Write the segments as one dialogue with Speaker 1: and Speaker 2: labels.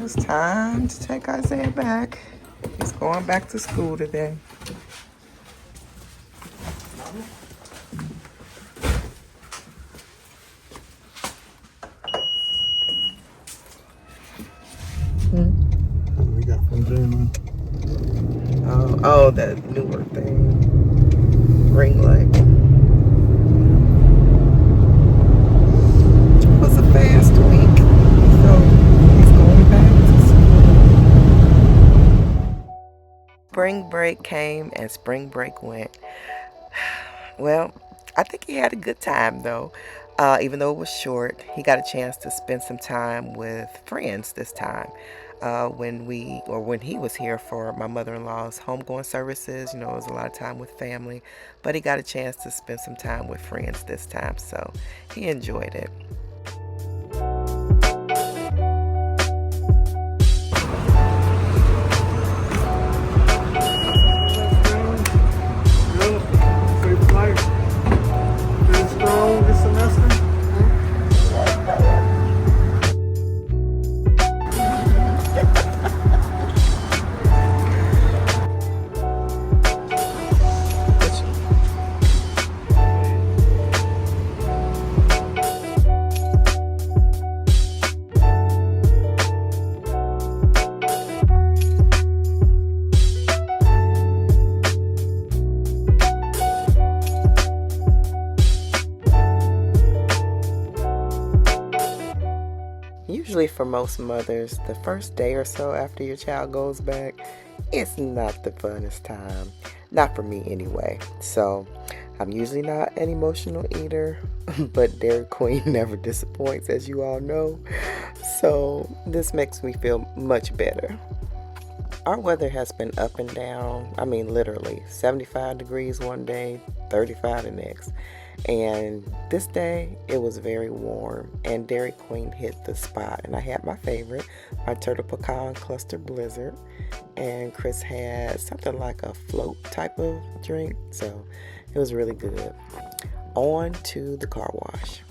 Speaker 1: It's time to take Isaiah back. He's going back to school today.
Speaker 2: We got from Jalen.
Speaker 1: Oh, that newer thing. Ring light. It was a fast week, so he's going back to school. Spring break came and spring break went. Well, I think he had a good time though. Even though it was short, he got a chance to spend some time with friends this time. When he was here for my mother-in-law's homegoing services, it was a lot of time with family, but he got a chance to spend some time with friends this time, so he enjoyed it. Usually for most mothers, the first day or so after your child goes back, it's not the funnest time. Not for me anyway. So I'm usually not an emotional eater, but Dairy Queen never disappoints, as you all know. So this makes me feel much better. Our weather has been up and down. I mean, literally 75 degrees one day, 35 the next. And this day, it was very warm, and Dairy Queen hit the spot. And I had my favorite, my Turtle Pecan Cluster Blizzard. And Chris had something like a float type of drink. So it was really good. On to the car wash.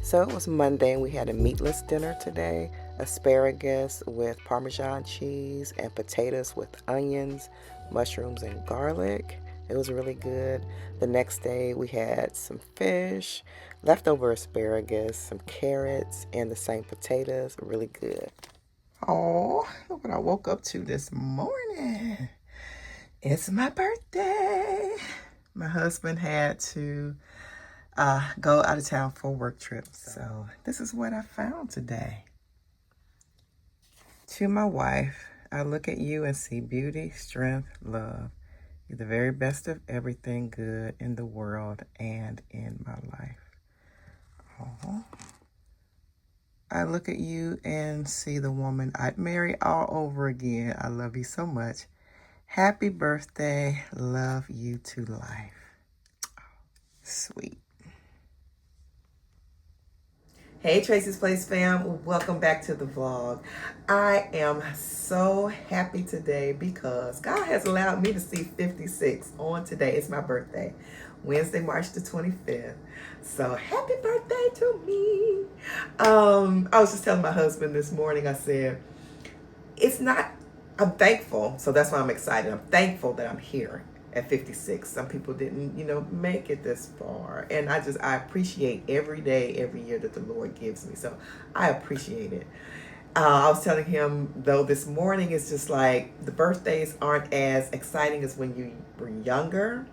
Speaker 1: So it was Monday and we had a meatless dinner today. Asparagus with Parmesan cheese and potatoes with onions, mushrooms, and garlic. It was really good. The next day we had some fish, leftover asparagus, some carrots, and the same potatoes. Really good. Oh, look what I woke up to this morning. It's my birthday. My husband had to go out of town for a work trip. So this is what I found today. To my wife, I look at you and see beauty, strength, love. You're the very best of everything good in the world and in my life. Aww. I look at you and see the woman I'd marry all over again. I love you so much. Happy birthday. Love you to life. Sweet. Hey Tracie's Place fam, welcome back to the vlog. I am so happy today because God has allowed me to see 56 on today. It's my birthday, Wednesday, March the 25th. So happy birthday to me. I was just telling my husband this morning, I said, I'm thankful. So that's why I'm excited. I'm thankful that I'm here at 56. Some people didn't, make it this far. And I appreciate every day, every year that the Lord gives me. So I appreciate it. I was telling him, though, this morning, it's just like the birthdays aren't as exciting as when you were younger.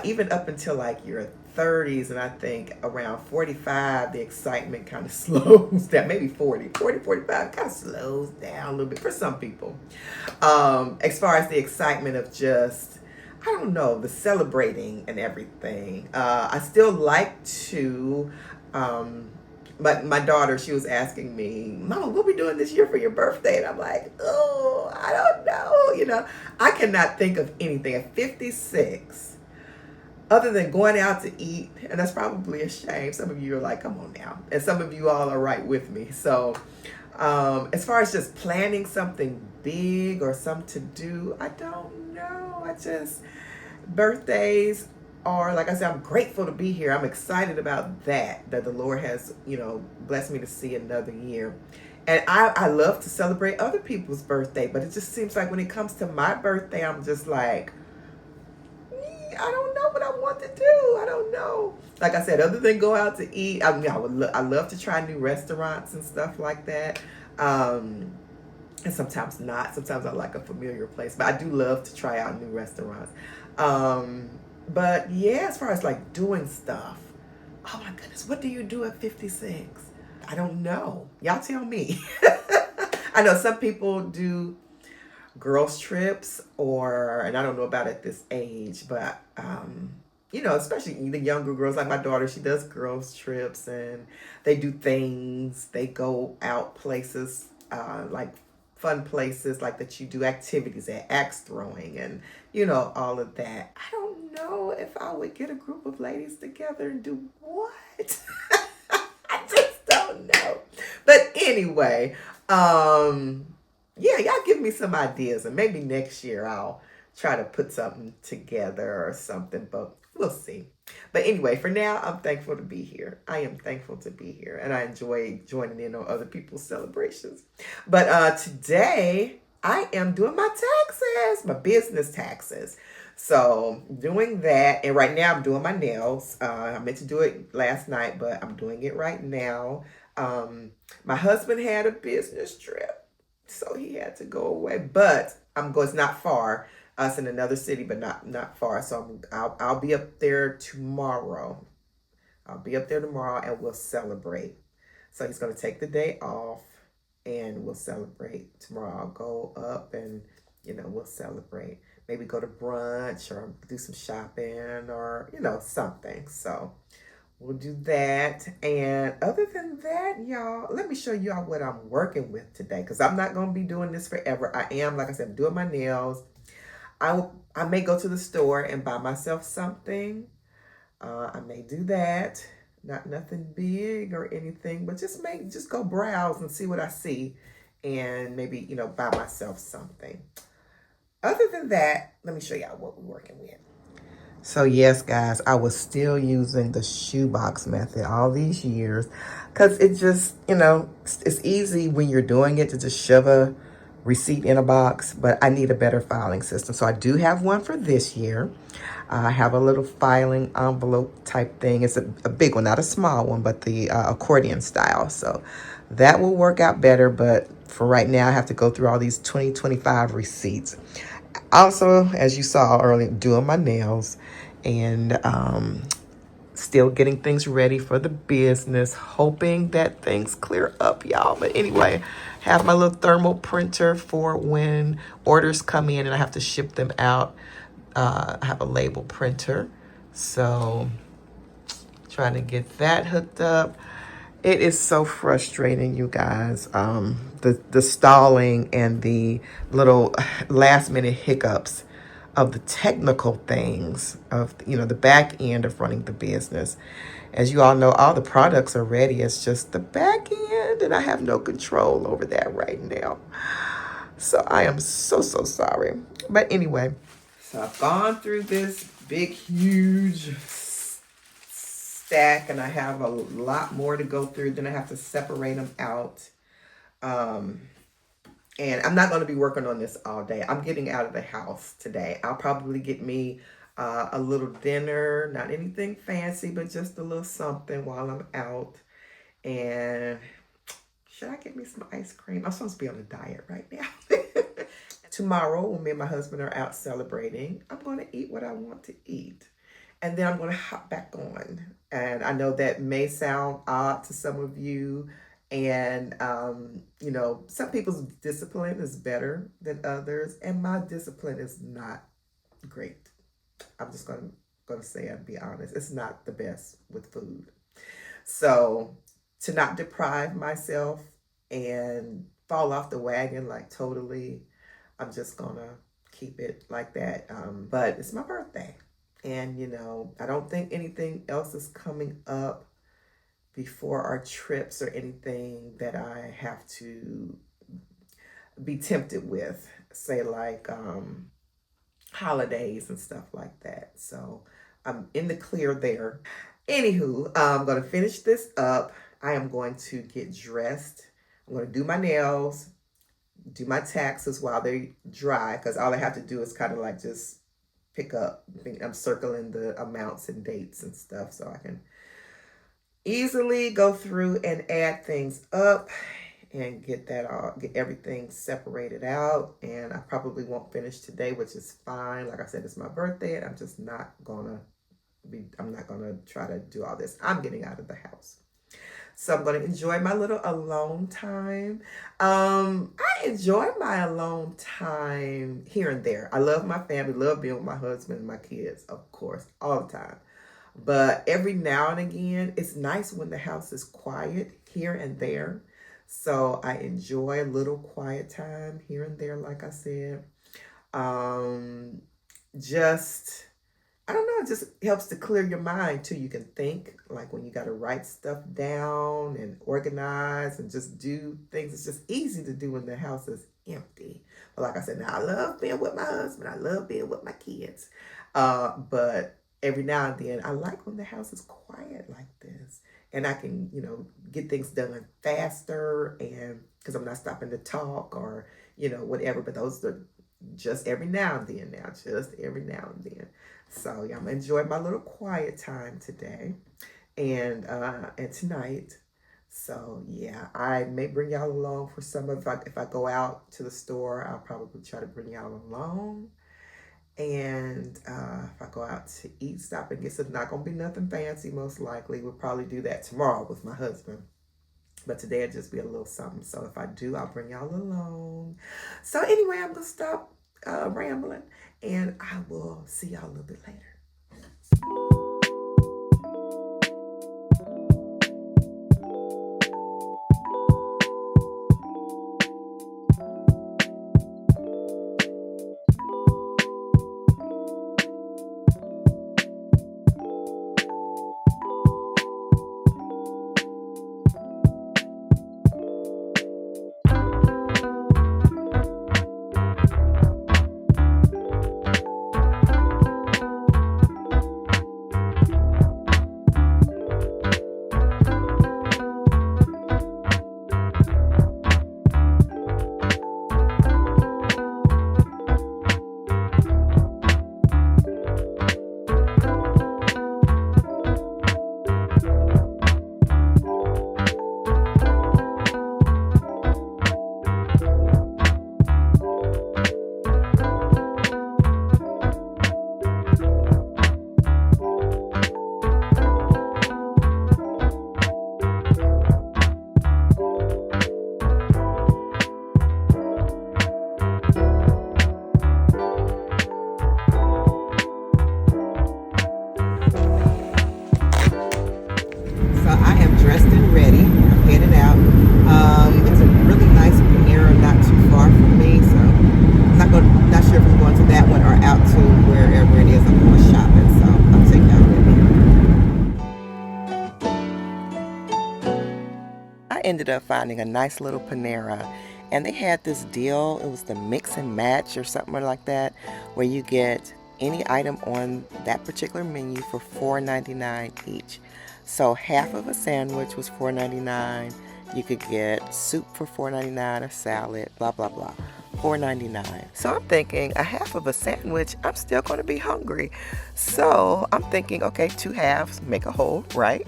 Speaker 1: Even up until like your 30s, and I think around 45, the excitement kind of slows down. Maybe 40, 45 kind of slows down a little bit for some people. As far as the excitement of just I don't know, the celebrating and everything. I still like to, but my daughter, she was asking me, Mama, what are we doing this year for your birthday? And I'm like, oh, I don't know. I cannot think of anything at 56 other than going out to eat. And that's probably a shame. Some of you are like, come on now. And some of you all are right with me. So, as far as just planning something big or something to do, I don't know. Birthdays are, like I said, I'm grateful to be here. I'm excited about that the Lord has, blessed me to see another year. And I love to celebrate other people's birthday, but it just seems like when it comes to my birthday, I'm just like, I don't know what I want to do. I don't know. Like I said, other than go out to eat, I mean, I love to try new restaurants and stuff like that. And sometimes not. Sometimes I like a familiar place, but I do love to try out new restaurants. But yeah, as far as like doing stuff, oh my goodness, what do you do at 56? I don't know. Y'all tell me. I know some people do girls trips, and I don't know about at this age, but especially the younger girls, like my daughter, she does girls trips, and they do things. They go out places, like fun places, like that you do activities at, axe throwing, and all of that. I don't know if I would get a group of ladies together and do what. I just don't know. But anyway, yeah, y'all give me some ideas, and maybe next year I'll try to put something together or something, but we'll see. But anyway, for now, I'm thankful to be here. I am thankful to be here, and I enjoy joining in on other people's celebrations. But today, I am doing my taxes, my business taxes. So doing that, and right now I'm doing my nails. I meant to do it last night, but I'm doing it right now. My husband had a business trip, so he had to go away. But I'm going. It's not far. Us in another city, but not far. So I'll be up there tomorrow. I'll be up there tomorrow, and we'll celebrate. So he's going to take the day off, and we'll celebrate tomorrow. I'll go up, and we'll celebrate. Maybe go to brunch or do some shopping or something. So we'll do that. And other than that, y'all, let me show y'all what I'm working with today, because I'm not going to be doing this forever. I am, like I said, doing my nails. I may go to the store and buy myself something. I may do that. Not nothing big or anything, but just go browse and see what I see, and maybe buy myself something. Other than that, let me show y'all what we're working with. So yes, guys, I was still using the shoebox method all these years, because it just, it's easy when you're doing it to just shove a receipt in a box, but I need a better filing system. So I do have one for this year. I have a little filing envelope type thing. It's a big one, not a small one, but the accordion style. So that will work out better, but for right now, I have to go through all these 2025 receipts. Also, as you saw earlier, doing my nails, and still getting things ready for the business, hoping that things clear up, y'all. But anyway, have my little thermal printer for when orders come in and I have to ship them out. I have a label printer, so trying to get that hooked up. It is so frustrating, you guys. The stalling and the little last minute hiccups of the technical things of the back end of running the business. As you all know, all the products are ready. It's just the back end, and I have no control over that right now. So I am so sorry. But anyway, so I've gone through this big, huge stack, and I have a lot more to go through. Then I have to separate them out. And I'm not going to be working on this all day. I'm getting out of the house today. I'll probably get me a little dinner, not anything fancy, but just a little something while I'm out. And should I get me some ice cream? I'm supposed to be on a diet right now. Tomorrow, when me and my husband are out celebrating, I'm going to eat what I want to eat. And then I'm going to hop back on. And I know that may sound odd to some of you. And, some people's discipline is better than others. And my discipline is not great. I'm just gonna say and be honest, it's not the best with food. So to not deprive myself and fall off the wagon like totally, I'm just gonna keep it like that. But it's my birthday, and I don't think anything else is coming up before our trips or anything that I have to be tempted with, say like holidays and stuff like that. So I'm in the clear there. Anywho, I'm going to finish this up. I am going to get dressed. I'm going to do my nails, do my taxes while they dry, because all I have to do is kind of like just pick up. I'm circling the amounts and dates and stuff so I can easily go through and add things up and get everything separated out. And I probably won't finish today, which is fine. Like I said, it's my birthday, and I'm not gonna try to do all this. I'm getting out of the house. So I'm gonna enjoy my little alone time. I enjoy my alone time here and there. I love my family, love being with my husband and my kids, of course, all the time. But every now and again, it's nice when the house is quiet here and there. So I enjoy a little quiet time here and there, like I said. Just, I don't know, it just helps to clear your mind too. You can think, like when you got to write stuff down and organize and just do things. It's just easy to do when the house is empty. But like I said, now I love being with my husband. I love being with my kids. But every now and then, I like when the house is quiet like this. And I can, get things done faster, and because I'm not stopping to talk or, whatever. But those are just every now and then now, just every now and then. So yeah, I'm gonna enjoy my little quiet time today and tonight. So yeah, I may bring y'all along for some of, if I go out to the store, I'll probably try to bring y'all along. And if I go out to eat, stop and get some, not gonna be nothing fancy, most likely. We'll probably do that tomorrow with my husband. But today it'll just be a little something. So if I do, I'll bring y'all along. So anyway, I'm gonna stop rambling, and I will see y'all a little bit later. Ended up finding a nice little Panera, and they had this deal. It was the mix and match or something like that, where you get any item on that particular menu for $4.99 each. So half of a sandwich was $4.99. You could get soup for $4.99, a salad, blah blah blah, $4.99. So I'm thinking, a half of a sandwich, I'm still going to be hungry. So I'm thinking, okay, 2 halves make a whole, right?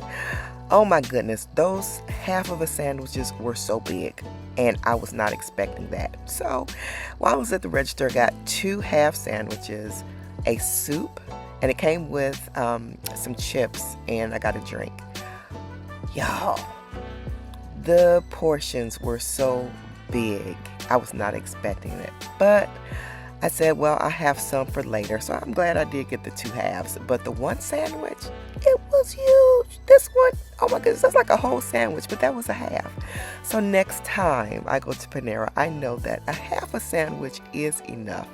Speaker 1: Oh my goodness, those half of a sandwiches were so big, and I was not expecting that. So while I was at the register, I got 2 half sandwiches, a soup, and it came with some chips, and I got a drink. Y'all, the portions were so big. I was not expecting it, but I said, well, I have some for later, so I'm glad I did get the 2 halves. But the one sandwich, it was huge. This one, oh my goodness, that's like a whole sandwich, but that was a half. So next time I go to Panera, I know that a half a sandwich is enough.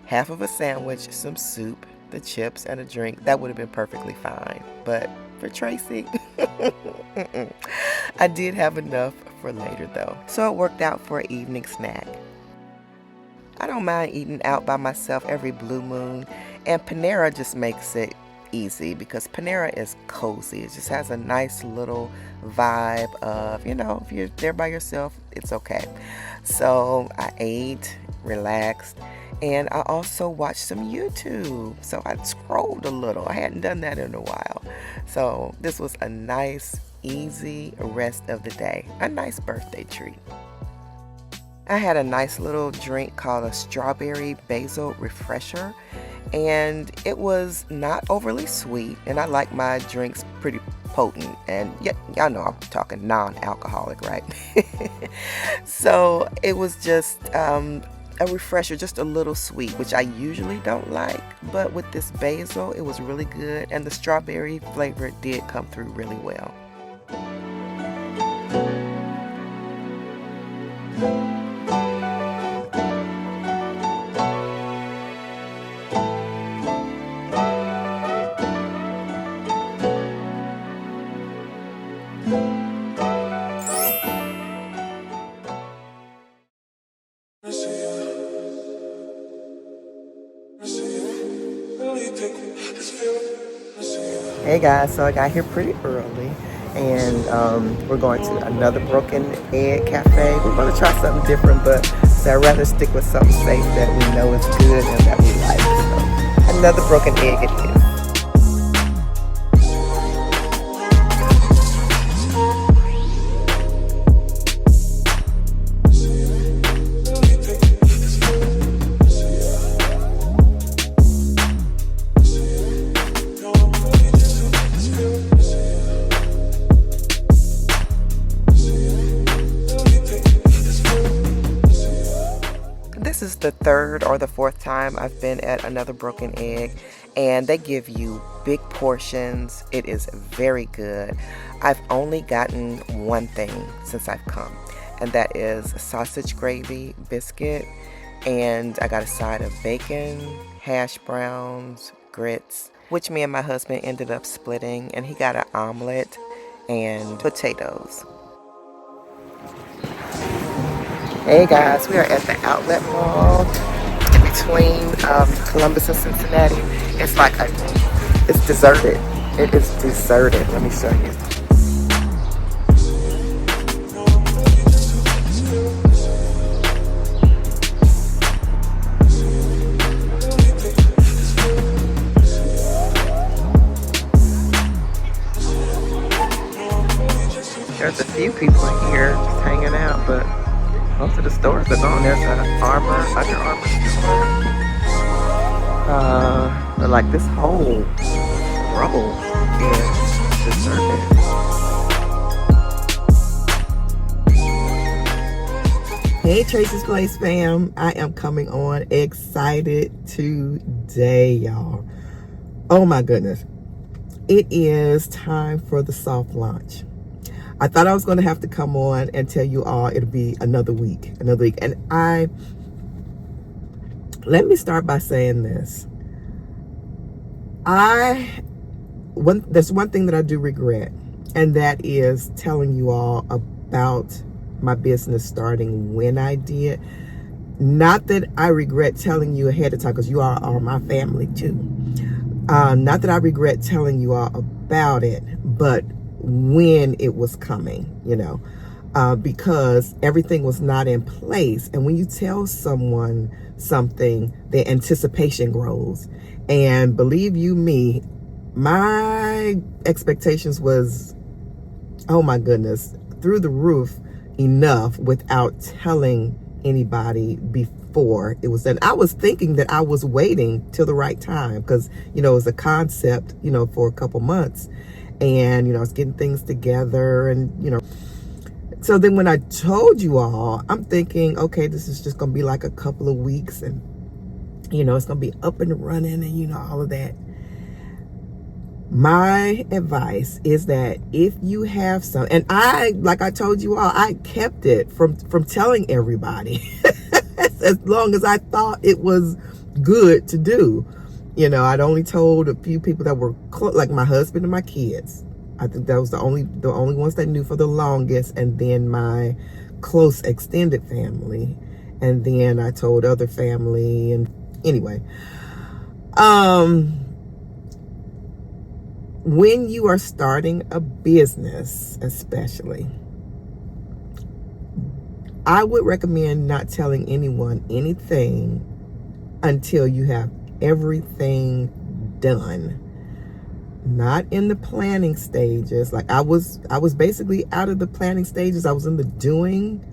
Speaker 1: Half of a sandwich, some soup, the chips, and a drink, that would have been perfectly fine. But for Tracie, I did have enough for later though. So it worked out for an evening snack. I don't mind eating out by myself every blue moon, and Panera just makes it easy because Panera is cozy. It just has a nice little vibe of, if you're there by yourself, it's okay. So I ate, relaxed, and I also watched some YouTube. So I scrolled a little. I hadn't done that in a while. So this was a nice, easy rest of the day. A nice birthday treat. I had a nice little drink called a strawberry basil refresher, and it was not overly sweet, and I like my drinks pretty potent, and y'all know I'm talking non-alcoholic, right? So it was just a refresher, just a little sweet, which I usually don't like, but with this basil it was really good, and the strawberry flavor did come through really well. Hey guys, so I got here pretty early, and we're going to another Broken Egg Cafe. We're going to try something different, but I'd rather stick with something safe that we know is good and that we like. So another Broken Egg it is. This is the 3rd or the 4th time I've been at another Broken Egg, and they give you big portions. It is very good. I've only gotten one thing since I've come, and that is a sausage gravy biscuit, and I got a side of bacon, hash browns, grits, which me and my husband ended up splitting, and he got an omelet and potatoes. Hey guys, we are at the outlet mall between Columbus and Cincinnati. It's deserted. It is deserted. Let me show you. There's a few people here just hanging out, but most of the stores are gone. There's an Under Armour store. But like this whole row is deserted. Hey Tracie's Place fam, I am coming on excited today, y'all. Oh my goodness. It is time for the soft launch. I thought I was going to have to come on and tell you all it'll be another week. And let me start by saying this. There's one thing that I do regret, and that is telling you all about my business starting when I did. Not that I regret telling you ahead of time, because you all are my family too. Not that I regret telling you all about it, but when it was coming, because everything was not in place. And when you tell someone something, the anticipation grows. And believe you me, my expectations was, oh my goodness, through the roof enough without telling anybody before it was done. I was thinking that I was waiting till the right time because, it was a concept, for a couple months. And, I was getting things together and, so then when I told you all, I'm thinking, okay, this is just going to be like a couple of weeks. And it's going to be up and running and, all of that. My advice is that if you have some, and like I told you all, I kept it from telling everybody as long as I thought it was good to do. I'd only told a few people that were like my husband and my kids. I think that was the only ones that knew for the longest, and then my close extended family, and then I told other family. And anyway, when you are starting a business, especially, I would recommend not telling anyone anything until you have everything done. Not in the planning stages. Like I was basically out of the planning stages. I was in the doing,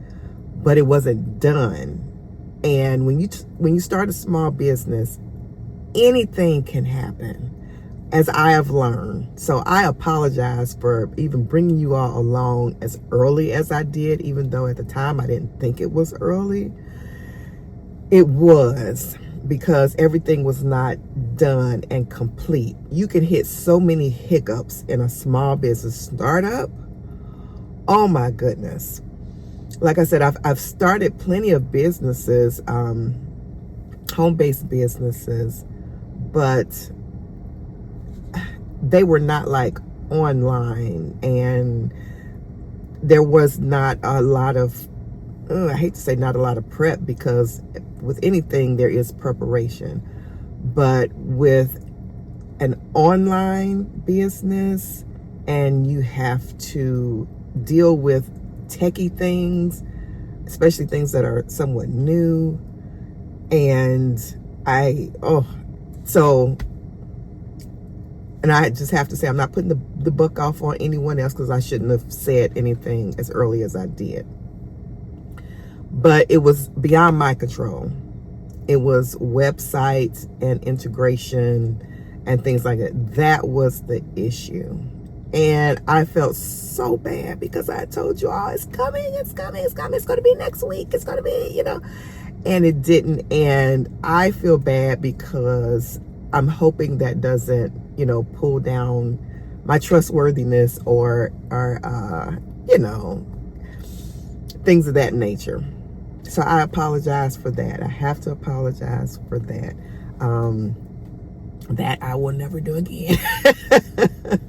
Speaker 1: but it wasn't done. And when you start a small business, anything can happen, as I have learned. So I apologize for even bringing you all along as early as I did, even though at the time I didn't think it was early. It was, because everything was not done and complete. You can hit so many hiccups in a small business startup. Oh my goodness. Like I said, I've started plenty of businesses, home-based businesses, but they were not like online, and there was not a lot of, I hate to say not a lot of prep, because with anything there is preparation. But with an online business, and you have to deal with techie things, especially things that are somewhat new, and I just have to say, I'm not putting the buck off on anyone else, because I shouldn't have said anything as early as I did. But it was beyond my control. It was websites and integration and things like that. That was the issue. And I felt so bad, because I told you all, it's coming. It's going to be next week. It's going to be, and it didn't. And I feel bad, because I'm hoping that doesn't, pull down my trustworthiness or things of that nature. So I apologize for that. I have to apologize for that. That I will never do again.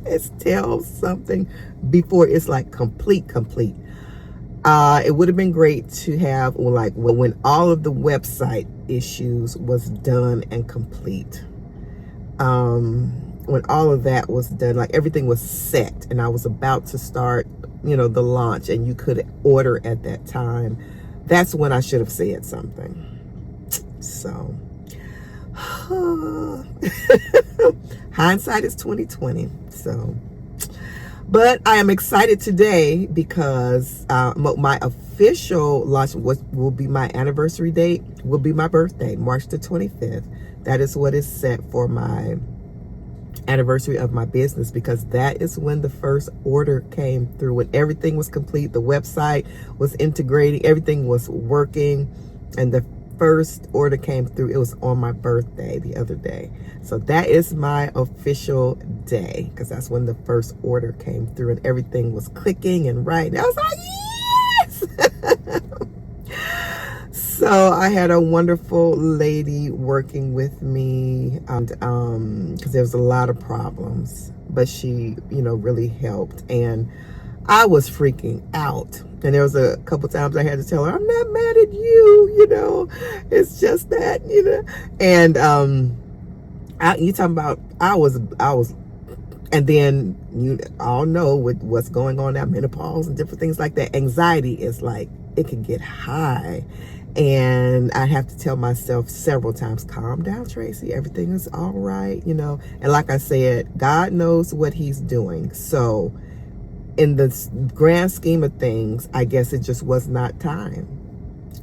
Speaker 1: It's tell something before it's like complete. It would have been great to have, when all of the website issues was done and complete. When all of that was done, like everything was set, and I was about to start, the launch, and you could order at that time. That's when I should have said something. So, hindsight is 2020. So, but I am excited today, because my official launch will be my anniversary date, will be my birthday, March the 25th. That is what is set for my anniversary of my business, because that is when the first order came through, when everything was complete, the website was integrating, everything was working, and the first order came through. It was on my birthday the other day. So that is my official day, because that's when the first order came through and everything was clicking and right. And I was like, yes! So I had a wonderful lady working with me, because there was a lot of problems, but she, really helped. And I was freaking out. And there was a couple times I had to tell her, I'm not mad at you, it's just that, and you talking about, I was, and then you all know with what's going on now, menopause and different things like that, anxiety is like, it can get high. And I have to tell myself several times, calm down, Tracie, everything is all right, And like I said, God knows what he's doing. So in the grand scheme of things, I guess it just was not time.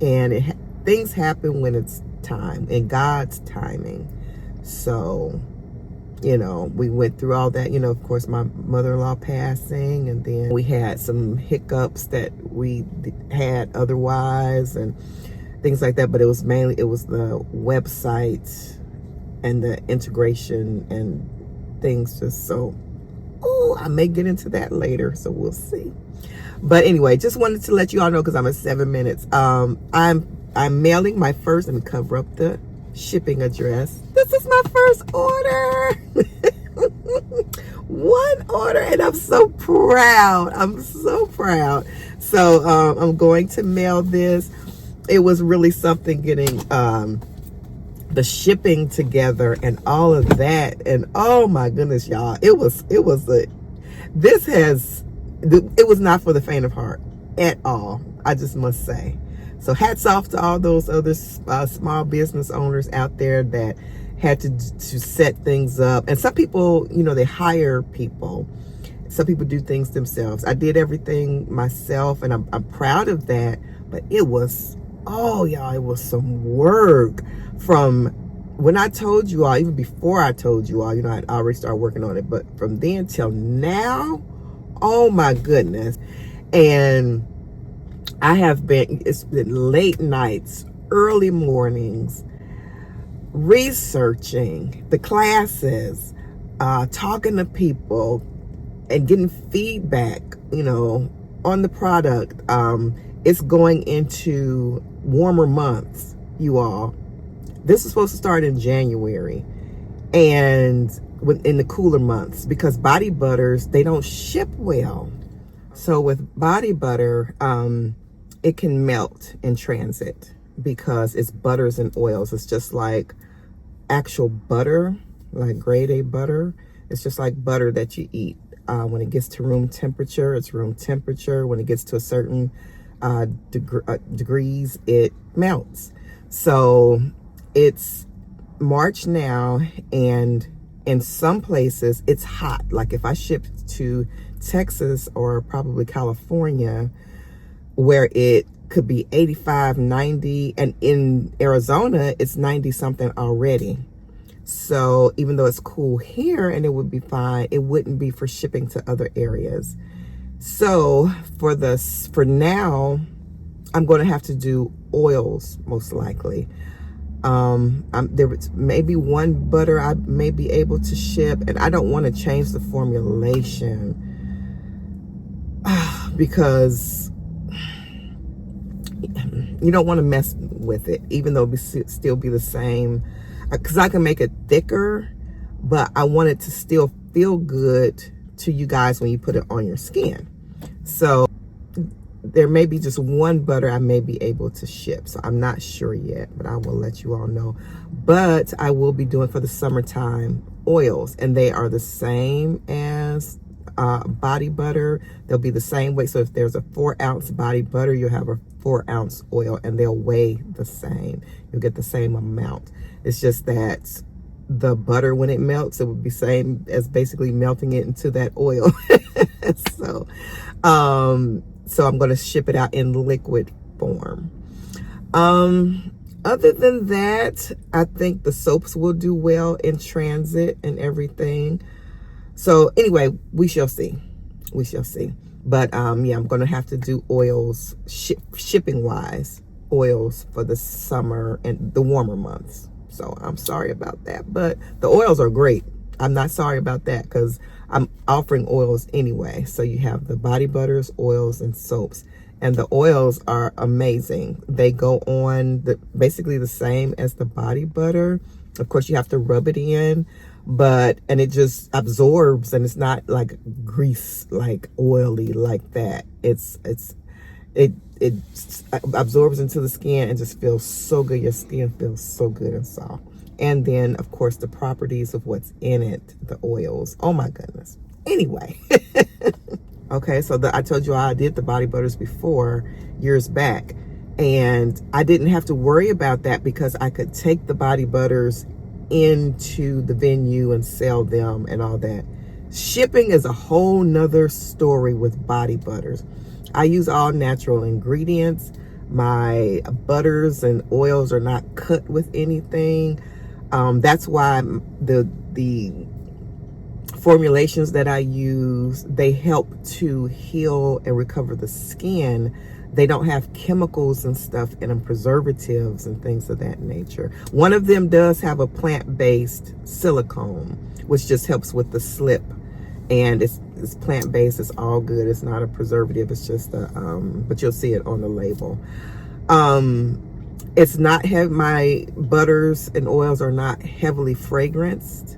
Speaker 1: And things happen when it's time, in God's timing. So, we went through all that, of course, my mother-in-law passing, and then we had some hiccups that we had otherwise, and things like that. But it was mainly, it was the website and the integration and things just so, oh, I may get into that later, so we'll see. But anyway, just wanted to let you all know, because I'm at 7 minutes. I'm mailing my first, let me cover up the shipping address. This is my first order. One order, and I'm so proud. I'm so proud. So I'm going to mail this. It was really something getting the shipping together and all of that. And oh my goodness, y'all, it was not for the faint of heart at all, I just must say. So hats off to all those other small business owners out there that had to set things up. And some people, you know, they hire people. Some people do things themselves. I did everything myself, and I'm proud of that. But it was, oh y'all, it was some work. From when I told you all, even before I told you all, you know, I'd already started working on it. But from then till now, oh my goodness. And it's been late nights, early mornings, researching the classes, talking to people and getting feedback, you know, on the product. It's going into warmer months, you all. This is supposed to start in January, and in the cooler months, because body butters, they don't ship well. So with body butter, it can melt in transit because it's butters and oils. It's just like actual butter, like grade A butter. It's just like butter that you eat. When it gets to room temperature, it's room temperature. When it gets to a certain degrees, it melts. So it's March now, and in some places it's hot. Like if I shipped to Texas or probably California, where it could be 85, 90, and in Arizona, it's 90 something already. So even though it's cool here and it would be fine, it wouldn't be for shipping to other areas. So for now, I'm going to have to do oils most likely. There was maybe one butter I may be able to ship, and I don't want to change the formulation because you don't want to mess with it, even though it still be the same, because I can make it thicker, but I want it to still feel good to you guys when you put it on your skin. So there may be just one butter I may be able to ship, so I'm not sure yet, but I will let you all know. But I will be doing for the summertime oils, and they are the same as body butter. They'll be the same weight. So if there's a 4-ounce body butter, you'll have a 4-ounce oil, and they'll weigh the same. You'll get the same amount. It's just that the butter, when it melts, it would be same as basically melting it into that oil. So I'm going to ship it out in liquid form. Other than that, I think the soaps will do well in transit and everything. So anyway, we shall see. We shall see. But yeah, I'm going to have to do oils, shipping wise, oils for the summer and the warmer months. So I'm sorry about that. But the oils are great. I'm not sorry about that, because I'm offering oils anyway. So you have the body butters, oils, and soaps. And the oils are amazing. They go on basically the same as the body butter. Of course, you have to rub it in, and it just absorbs, and it's not like grease, like oily like that. It absorbs into the skin and just feels so good. Your skin feels so good and soft. And then, of course, the properties of what's in it, the oils. Oh my goodness. Anyway. Okay, so I told you I did the body butters before, years back. And I didn't have to worry about that, because I could take the body butters into the venue and sell them and all that. Shipping is a whole nother story with body butters. I use all natural ingredients. My butters and oils are not cut with anything. That's why the formulations that I use, they help to heal and recover the skin, They don't have chemicals and stuff in them, preservatives and things of that nature. One of them does have a plant-based silicone, which just helps with the slip. And it's plant-based, it's all good. It's not a preservative, it's just a, but you'll see it on the label. It's not my butters and oils are not heavily fragranced.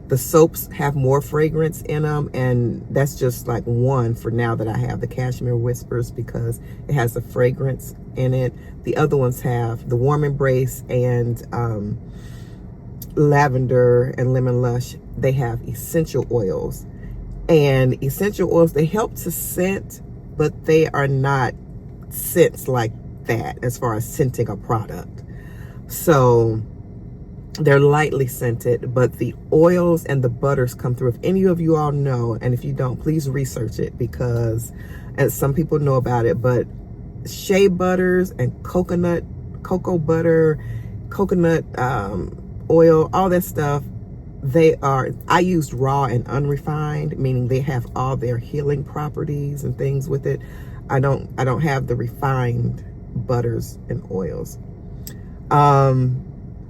Speaker 1: The soaps have more fragrance in them, and that's just like one for now that I have, the Cashmere Whispers, because it has a fragrance in it. The other ones have the Warm Embrace and Lavender and Lemon Lush. They have essential oils. And essential oils, they help to scent, but they are not scents like that as far as scenting a product. So they're lightly scented, but the oils and the butters come through. If any of you all know, and if you don't, please research it, because as some people know about it, but shea butters and cocoa butter, coconut oil, all that stuff, I used raw and unrefined, meaning they have all their healing properties and things with it. I don't have the refined butters and oils.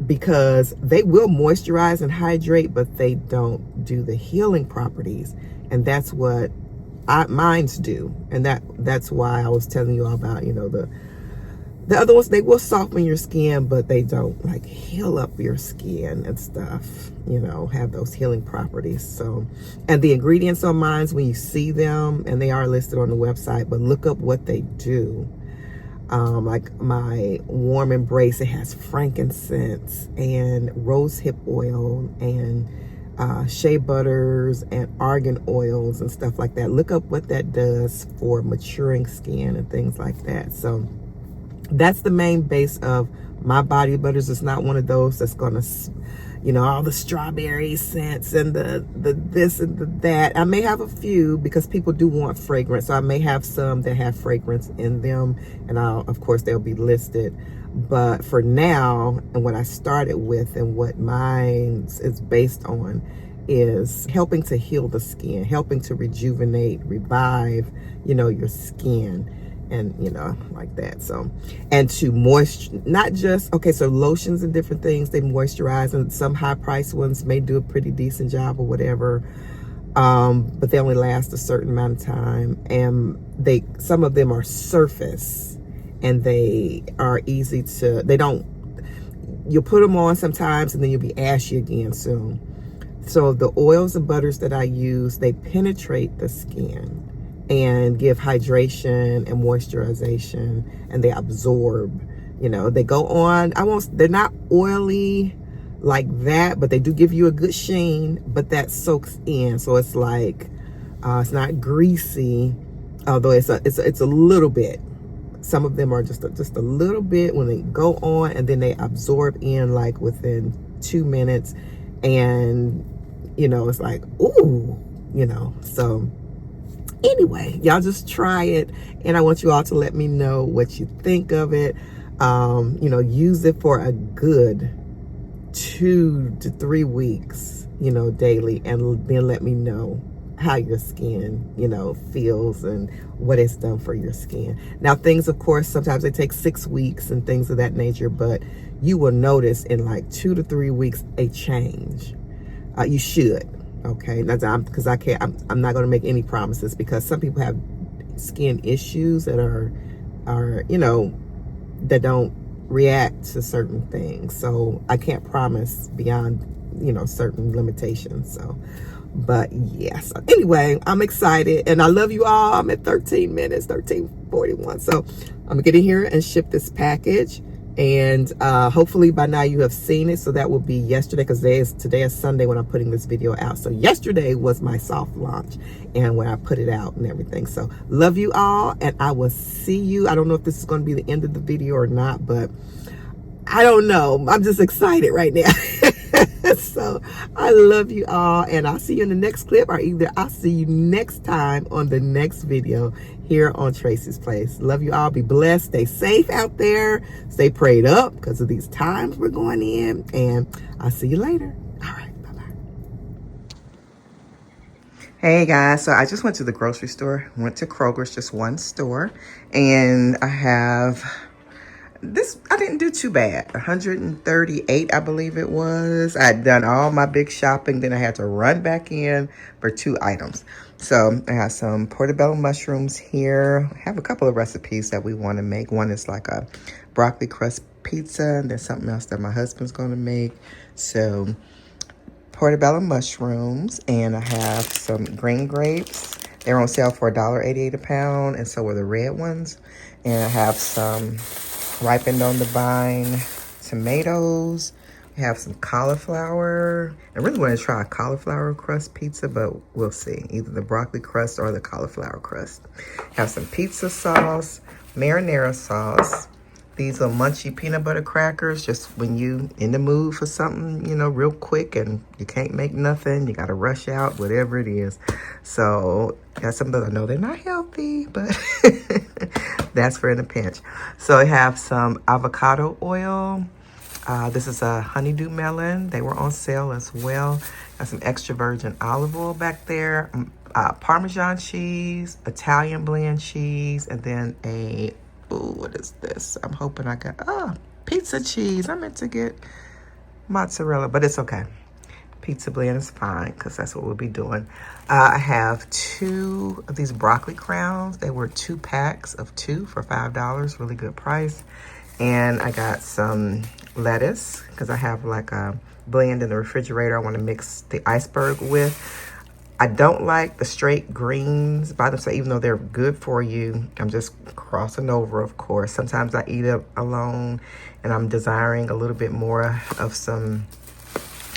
Speaker 1: Because they will moisturize and hydrate, but they don't do the healing properties, and that's what mine's do. And that's why I was telling you all about, you know, the other ones. They will soften your skin, but they don't like heal up your skin and stuff, you know, have those healing properties. So, and the ingredients on mine, when you see them, and they are listed on the website, but look up what they do. Like my Warm Embrace, it has frankincense and rose hip oil and shea butters and argan oils and stuff like that. Look up what that does for maturing skin and things like that. So that's the main base of my body butters. It's not one of those that's gonna, you know, all the strawberry scents and the this and the that. I may have a few because people do want fragrance, so I may have some that have fragrance in them, and of course they'll be listed. But for now, and what I started with and what mine is based on is helping to heal the skin, helping to rejuvenate, revive, you know, your skin. And, you know, like that. So, and to not just, okay, so lotions and different things, they moisturize, and some high price ones may do a pretty decent job or whatever, but they only last a certain amount of time, and some of them are surface, and they are easy to, you'll put them on sometimes and then you'll be ashy again soon. So the oils and butters that I use, they penetrate the skin and give hydration and moisturization, and they absorb, you know, they go on, they're not oily like that, but they do give you a good sheen, but that soaks in. So it's like, it's not greasy, although it's a little bit. Some of them are just a little bit when they go on, and then they absorb in like within 2 minutes, and, you know, it's like, ooh, you know. So anyway, y'all just try it, and I want you all to let me know what you think of it. You know, use it for a good 2 to 3 weeks, you know, daily, and then let me know how your skin, you know, feels and what it's done for your skin. Now, things, of course, sometimes they take 6 weeks and things of that nature, but you will notice in like 2 to 3 weeks a change. You should. Okay, because I'm not going to make any promises, because some people have skin issues that are, you know, that don't react to certain things. So I can't promise beyond, you know, certain limitations. So, but yes. So anyway, I'm excited, and I love you all. I'm at 13 minutes, 13:41. So I'm gonna get in here and ship this package. And hopefully by now you have seen it. So that will be yesterday, because today is Sunday when I'm putting this video out. So yesterday was my soft launch, and when I put it out and everything. So love you all, and I will see you. I don't know if this is going to be the end of the video or not, but I don't know. I'm just excited right now. So I love you all, and I'll see you in the next clip, or either I'll see you next time on the next video here on Tracie's Place. Love you all. Be blessed. Stay safe out there. Stay prayed up because of these times we're going in, and I'll see you later. All right. Bye-bye. Hey guys, so I just went to the grocery store, went to Kroger's, just one store, and I have this. I didn't do too bad. 138, I believe it was. I had done all my big shopping, then I had to run back in for 2 items. So I have some portobello mushrooms here. I have a couple of recipes that we want to make. One is like a broccoli crust pizza, and there's something else that my husband's going to make. So portobello mushrooms, and I have some green grapes. They're on sale for $1.88 a pound, and so are the red ones. And I have some ripened on the vine tomatoes. We have some cauliflower. I really want to try a cauliflower crust pizza, but we'll see. Either the broccoli crust or the cauliflower crust. Have some pizza sauce, marinara sauce. These are munchy peanut butter crackers, just when you in the mood for something, you know, real quick and you can't make nothing, you gotta rush out, whatever it is. So, got some of those. I know they're not healthy, but that's for in a pinch. So I have some avocado oil. This is a honeydew melon. They were on sale as well. Got some extra virgin olive oil back there. Parmesan cheese, Italian blend cheese, and then a ooh, what is this? I'm hoping I got, pizza cheese. I meant to get mozzarella, but it's okay. Pizza blend is fine because that's what we'll be doing. I have 2 of these broccoli crowns. They were 2 packs of 2 for $5, really good price. And I got some lettuce because I have like a blend in the refrigerator I want to mix the iceberg with. I don't like the straight greens by themselves, even though they're good for you. I'm just crossing over, of course. Sometimes I eat it alone, and I'm desiring a little bit more of some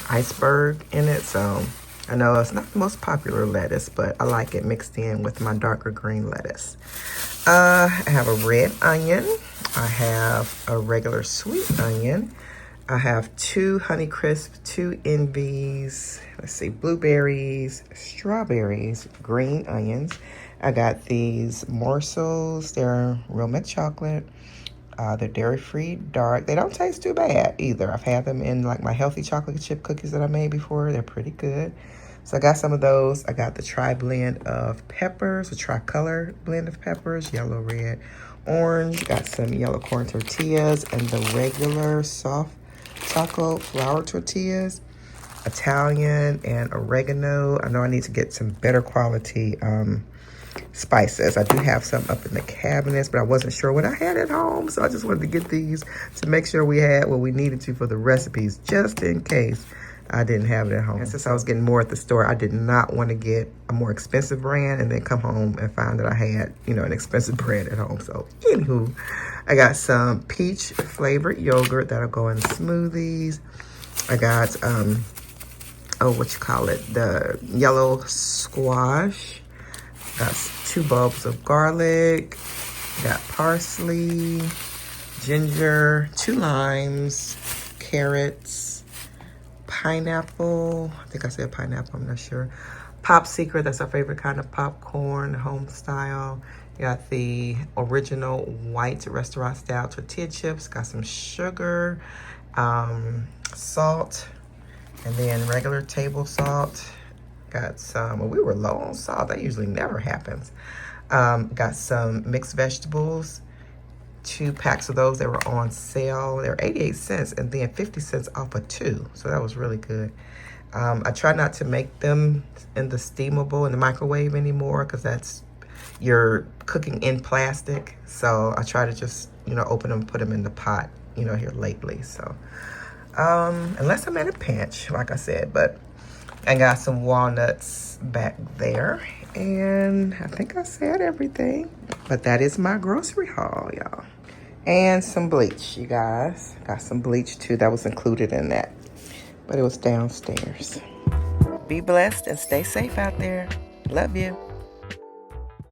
Speaker 1: iceberg in it. So I know it's not the most popular lettuce, but I like it mixed in with my darker green lettuce. I have a red onion. I have a regular sweet onion. I have 2 Honeycrisp, 2 Envies, let's see, blueberries, strawberries, green onions. I got these morsels. They're real mint chocolate. They're dairy-free, dark. They don't taste too bad either. I've had them in like my healthy chocolate chip cookies that I made before. They're pretty good. So I got some of those. I got the tri-blend of peppers, a tricolor blend of peppers, yellow, red, orange. Got some yellow corn tortillas and the regular soft taco flour tortillas, Italian and oregano. I know I need to get some better quality spices. I do have some up in the cabinets, but I wasn't sure what I had at home, so I just wanted to get these to make sure we had what we needed to for the recipes, just in case I didn't have it at home. And since I was getting more at the store, I did not want to get a more expensive brand and then come home and find that I had, you know, an expensive brand at home. So anywho, I got some peach flavored yogurt that'll go in smoothies. I got, the yellow squash. Got 2 bulbs of garlic. Got parsley, ginger, 2 limes, carrots, pineapple. I think I said pineapple, I'm not sure. Pop Secret, that's our favorite kind of popcorn, home style. Got the original white restaurant style tortilla chips. Got some sugar, salt, and then regular table salt. Got some, well, we were low on salt. That usually never happens. Got some mixed vegetables. 2 packs of those. They were on sale. They were 88 cents and then 50 cents off of 2. So that was really good. I try not to make them in the steamable, in the microwave anymore, because that's, you're cooking in plastic. So I try to just, you know, open them, put them in the pot, you know, here lately. So, unless I'm at a pinch, like I said, but I got some walnuts back there. And I think I said everything. But that is my grocery haul, y'all. And some bleach, you guys. Got some bleach too. That was included in that. But it was downstairs. Be blessed and stay safe out there. Love you.